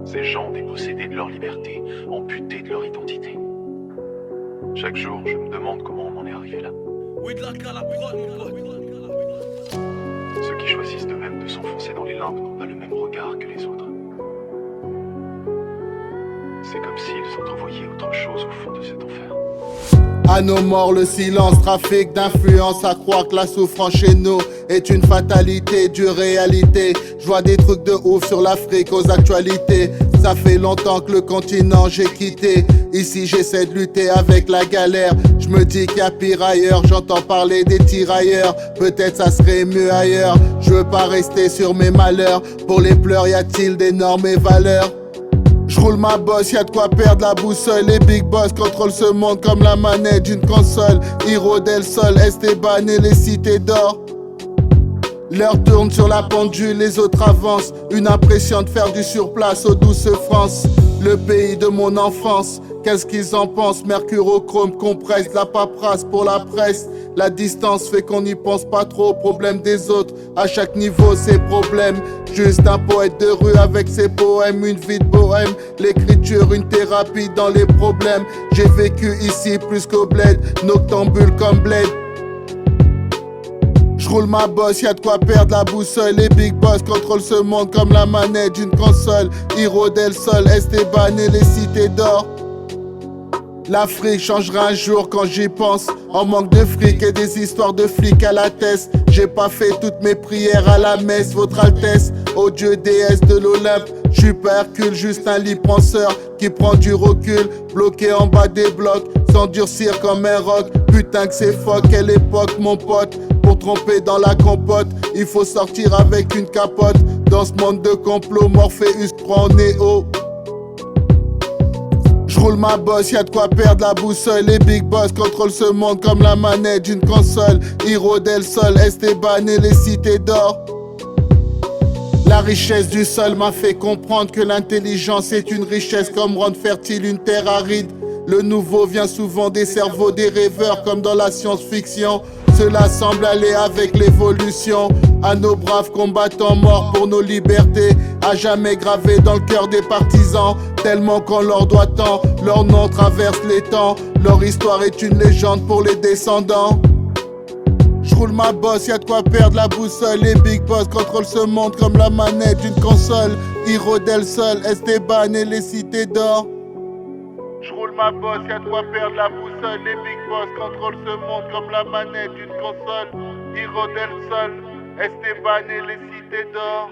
Ces gens dépossédés de leur liberté, amputés de leur identité. Chaque jour, je me demande comment on en est arrivé là. Ceux qui choisissent d'eux-mêmes de s'enfoncer dans les limbes n'ont pas le même regard que les autres. C'est comme s'ils entrevoyaient autre chose au fond de cet enfer. À nos morts, le silence, trafic d'influence, à croire que la souffrance chez nous est une fatalité, dure réalité. Je vois des trucs de ouf sur l'Afrique aux actualités. Ça fait longtemps que le continent j'ai quitté. Ici j'essaie de lutter avec la galère. Je me dis qu'il y a pire ailleurs. J'entends parler des tirailleurs. Peut-être ça serait mieux ailleurs. Je veux pas rester sur mes malheurs. Pour les pleurs y a-t-il d'énormes valeurs? J'roule ma bosse, y'a de quoi perdre la boussole. Les big boss contrôlent ce monde comme la manette d'une console. Hiro del Sol, Esteban et les cités d'or. L'heure tourne sur la pendule, les autres avancent. Une impression de faire du surplace aux douces France. Le pays de mon enfance, qu'est-ce qu'ils en pensent? Mercurochrome compresse, la paperasse pour la presse. La distance fait qu'on n'y pense pas trop aux problèmes des autres. À chaque niveau ses problèmes. Juste un poète de rue avec ses poèmes. Une vie de bohème, l'écriture une thérapie dans les problèmes. J'ai vécu ici plus qu'au bled, noctambule comme bled. J'roule ma bosse, y'a de quoi perdre la boussole. Les big boss contrôlent ce monde comme la manette d'une console. Hiro del Sol, Esteban et les cités d'or. L'Afrique changera un jour quand j'y pense. En manque de fric et des histoires de flics à la tête. J'ai pas fait toutes mes prières à la messe, votre Altesse. Ô Dieu déesse de l'Olympe, j'suis pas Hercule, juste un lit penseur qui prend du recul. Bloqué en bas des blocs, s'endurcir comme un roc. Putain que c'est fuck, quelle époque mon pote. Pour tromper dans la compote, il faut sortir avec une capote. Dans ce monde de complot, Morpheus prend Néo. J'roule ma bosse, y'a de quoi perdre la boussole. Les big boss contrôlent ce monde comme la manette d'une console. Hiro del Sol, Esteban et les cités d'or. La richesse du sol m'a fait comprendre que l'intelligence est une richesse comme rendre fertile une terre aride. Le nouveau vient souvent des cerveaux des rêveurs comme dans la science-fiction. Cela semble aller avec l'évolution. À nos braves combattants morts pour nos libertés, à jamais gravés dans le cœur des partisans. Tellement qu'on leur doit tant, leur nom traverse les temps. Leur histoire est une légende pour les descendants. J'roule ma bosse, y'a de quoi perdre la boussole. Les big boss contrôlent ce monde comme la manette d'une console. Hiro del Sol, Esteban et les cités d'or. J'roule ma bosse, y'a de quoi perdre la boussole. Les big boss contrôlent ce monde comme la manette d'une console. Hiro del Sol, Esteban et les cités d'or.